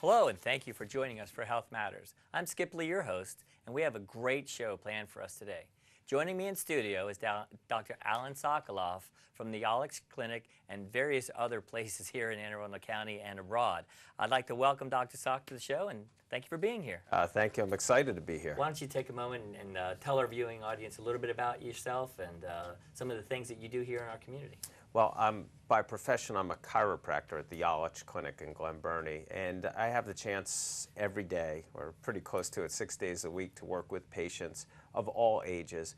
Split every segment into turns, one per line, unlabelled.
Hello, and thank you for joining us for Health Matters. I'm Skip Lee, your host, and we have a great show planned for us today. Joining me in studio is Dr. Alan Sokoloff from the Yolix Clinic and various other places here in Anne Arundel County and abroad. I'd like to welcome Dr. Sok to the show, and thank you for being here.
Thank you. I'm excited to be here.
Why don't you take a moment and tell our viewing audience a little bit about yourself and some of the things that you do here in our community.
Well, by profession, I'm a chiropractor at the Yolix Clinic in Glen Burnie, and I have the chance every day, or pretty close to it, 6 days a week, to work with patients of all ages,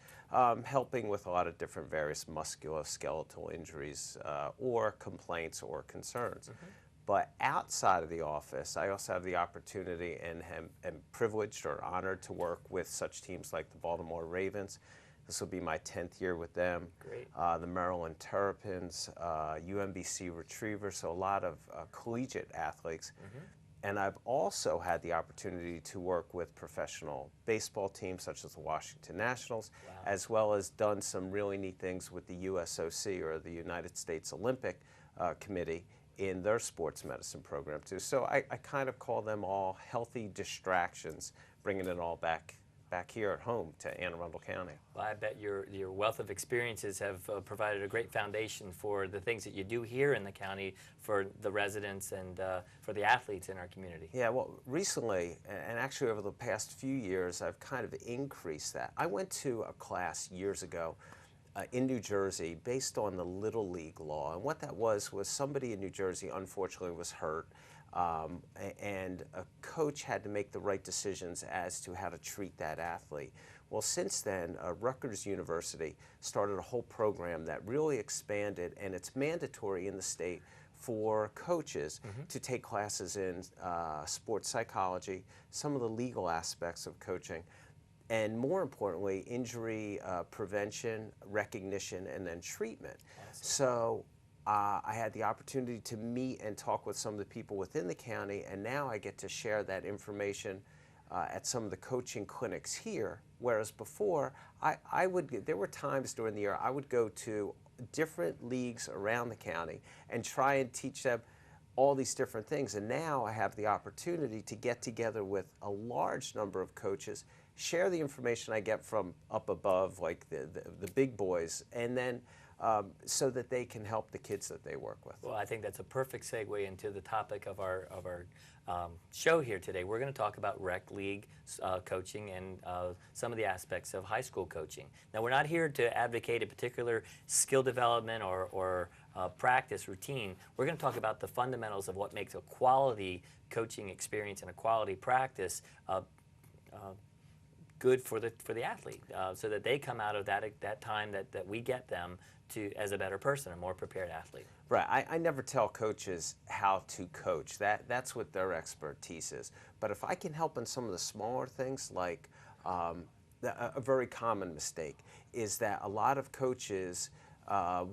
helping with a lot of different various musculoskeletal injuries or complaints or concerns. But outside of the office, I also have the opportunity and am privileged or honored to work with such teams like the Baltimore Ravens. This will be my 10th year with them.
Great.
The Maryland Terrapins, UMBC Retrievers, so a lot of collegiate athletes. And I've also had the opportunity to work with professional baseball teams such as the Washington Nationals, as well as done some really neat things with the USOC, or the United States Olympic Committee, in their sports medicine program too. So I kind of call them all healthy distractions, bringing it all back here at home to Anne Arundel County.
Well, I bet your wealth of experiences have provided a great foundation for the things that you do here in the county for the residents and for the athletes in our community.
Yeah, well, recently, and actually over the past few years, I've kind of increased that. I went to a class years ago in New Jersey based on the Little League law, and what that was somebody in New Jersey unfortunately was hurt. And a coach had to make the right decisions as to how to treat that athlete. Well, since then, Rutgers University started a whole program that really expanded, and it's mandatory in the state for coaches to take classes in sports psychology, some of the legal aspects of coaching, and more importantly, injury prevention, recognition, and then treatment.
Awesome.
So I had the opportunity to meet and talk with some of the people within the county, and now I get to share that information at some of the coaching clinics here, whereas before, there were times during the year I would go to different leagues around the county and try and teach them all these different things, and now I have the opportunity to get together with a large number of coaches, share the information I get from up above, like the big boys, and then so that they can help the kids that they work with.
Well, I think that's a perfect segue into the topic of our show here today. We're going to talk about rec league coaching and some of the aspects of high school coaching. Now, we're not here to advocate a particular skill development or practice routine. We're going to talk about the fundamentals of what makes a quality coaching experience and a quality practice good for the athlete, so that they come out of that time that we get them to as a better person, a more prepared athlete.
Right. I never tell coaches how to coach. That's what their expertise is. But if I can help in some of the smaller things, like a very common mistake is that a lot of coaches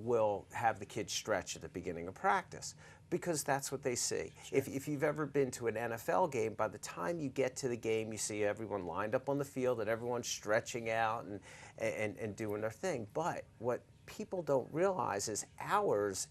will have the kids stretch at the beginning of practice, because that's what they see.
Sure.
If you've ever been to an NFL game, by the time you get to the game, you see everyone lined up on the field and everyone's stretching out and doing their thing. But what people don't realize is hours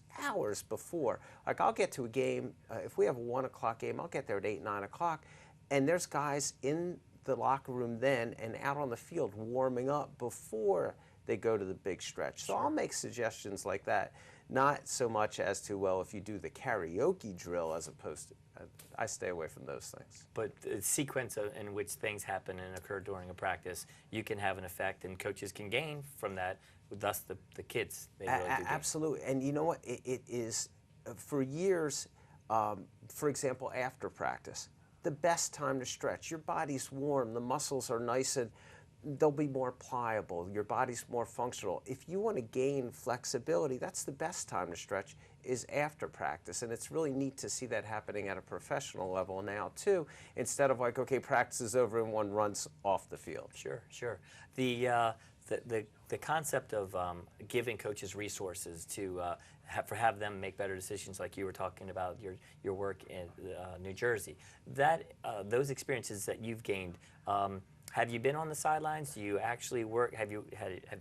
before, like I'll get to a game, if we have a 1 o'clock game, I'll get there at 8, 9 o'clock, and there's guys in the locker room then and out on the field warming up before they go to the big stretch. So I'll make suggestions like that, not so much as to, well, if you do the karaoke drill, as opposed to, I stay away from those things.
But the sequence in which things happen and occur during a practice, you can have an effect, and coaches can gain from that, thus the kids. They really do.
Absolutely. And you know what? It is, for years, for example, after practice, the best time to stretch. Your body's warm, the muscles are nice, and they'll be more pliable, your body's more functional. If you want to gain flexibility, that's the best time to stretch, is after practice. And it's really neat to see that happening at a professional level now too, instead of like, okay, practice is over and one runs off the field.
Sure. The concept of giving coaches resources to have them make better decisions, like you were talking about your work in New Jersey, those experiences that you've gained, have you been on the sidelines? Do you actually work? Have you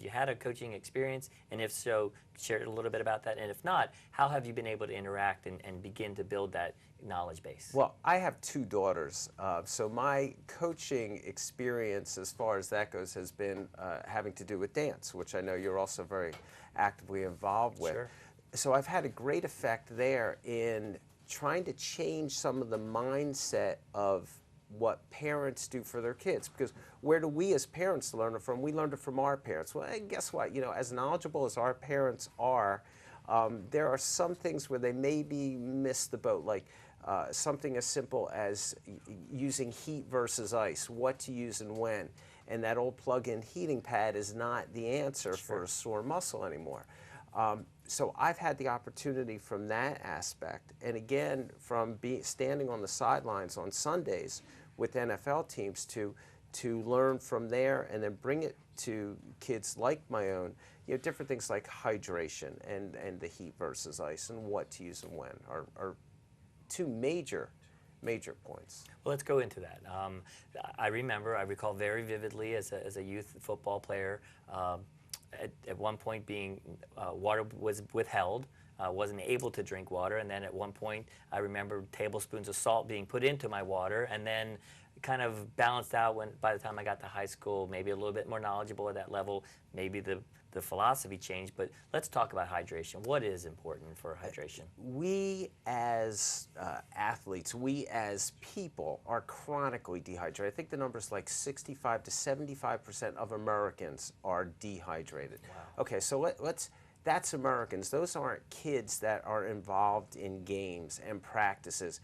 had a coaching experience? And if so, share a little bit about that. And if not, how have you been able to interact and begin to build that knowledge base?
Well, I have two daughters, so my coaching experience as far as that goes has been having to do with dance, which I know you're also very actively involved with.
Sure.
So I've had a great effect there in trying to change some of the mindset of what parents do for their kids, because where do we as parents learn it from? We learned it from our parents. Well, and guess what? You know, as knowledgeable as our parents are, there are some things where they maybe miss the boat, like something as simple as using heat versus ice, what to use and when. And that old plug-in heating pad is not the answer for a sore muscle anymore. So I've had the opportunity from that aspect, and again, from standing on the sidelines on Sundays with NFL teams to learn from there and then bring it to kids like my own, you know, different things like hydration and the heat versus ice and what to use and when are two major points.
Well, let's go into that. I recall very vividly as a youth football player, at one point being water was withheld, wasn't able to drink water, and then at one point I remember tablespoons of salt being put into my water, and then kind of balanced out when by the time I got to high school, maybe a little bit more knowledgeable at that level, maybe the philosophy changed. But let's talk about hydration. What is important for hydration?
We as athletes, we as people are chronically dehydrated. I think the number's like 65 to 75% of Americans are dehydrated.
Wow.
Okay, so that's Americans. Those aren't kids that are involved in games and practices.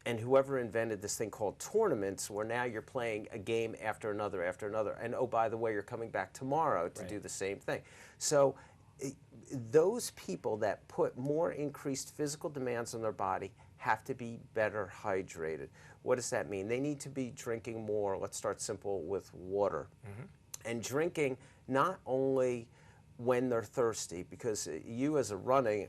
And whoever invented this thing called tournaments, where now you're playing a game after another, and oh, by the way, you're coming back tomorrow to do the same thing. So those people that put more increased physical demands on their body have to be better hydrated. What does that mean? They need to be drinking more. Let's start simple with water. And drinking not only when they're thirsty, because you as a runner,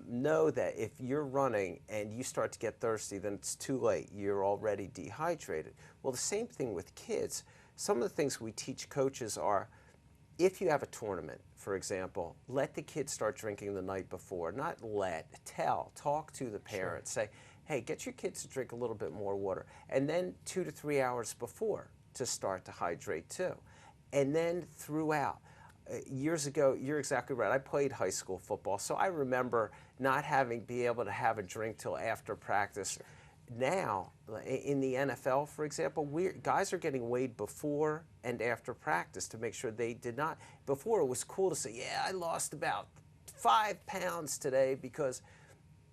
know that if you're running and you start to get thirsty, then it's too late. You're already dehydrated. Well, the same thing with kids. Some of the things we teach coaches are, if you have a tournament, for example, let the kids start drinking the night before. Not talk to the parents. Say, hey, get your kids to drink a little bit more water. And then 2 to 3 hours before to start to hydrate too. And then throughout. Years ago, you're exactly right. I played high school football, so I remember not be able to have a drink till after practice. Now, in the NFL, for example, guys are getting weighed before and after practice to make sure they did not. Before, it was cool to say, yeah, I lost about 5 pounds today because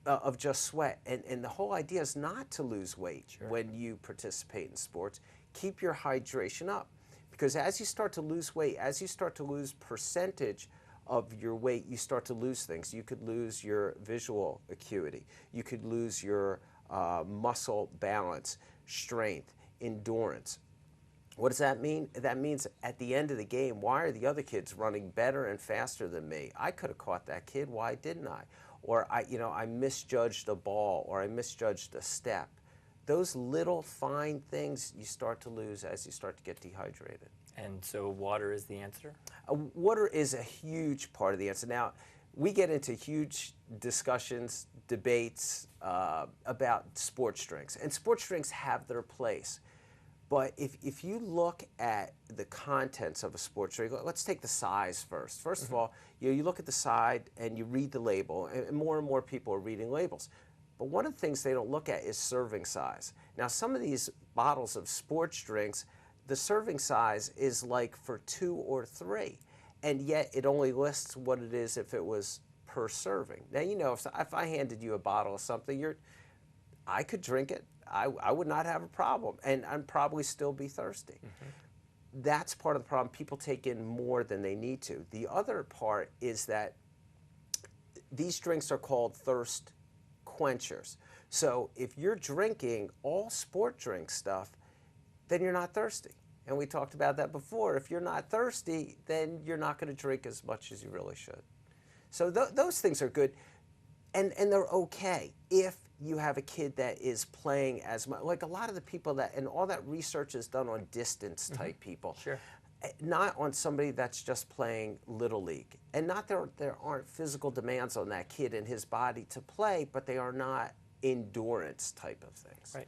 of just sweat. And the whole idea is not to lose weight when you participate in sports. Keep your hydration up. Because as you start to lose weight, as you start to lose percentage of your weight, you start to lose things. You could lose your visual acuity. You could lose your muscle balance, strength, endurance. What does that mean? That means at the end of the game, why are the other kids running better and faster than me? I could have caught that kid. Why didn't I? Or I misjudged a ball, or I misjudged a step. Those little fine things you start to lose as you start to get dehydrated.
And so water is the answer?
Water is a huge part of the answer. Now, we get into huge discussions, debates about sports drinks. And sports drinks have their place. But if you look at the contents of a sports drink, let's take the size first. First of all, you look at the side and you read the label, and more people are reading labels. But one of the things they don't look at is serving size. Now, some of these bottles of sports drinks, the serving size is like for 2 or 3, and yet it only lists what it is if it was per serving. Now, you know, if I handed you a bottle of something, I could drink it. I would not have a problem, and I'd probably still be thirsty. That's part of the problem. People take in more than they need to. The other part is that these drinks are called thirst quenchers. So if you're drinking all sport drink stuff, then you're not thirsty. And we talked about that before. If you're not thirsty, then you're not going to drink as much as you really should. So those things are good, and they're okay if you have a kid that is playing as much. Like a lot of the people and all that research is done on distance type people.
Sure.
Not on somebody that's just playing Little League. And not there aren't physical demands on that kid and his body to play, but they are not endurance type of things.
Right.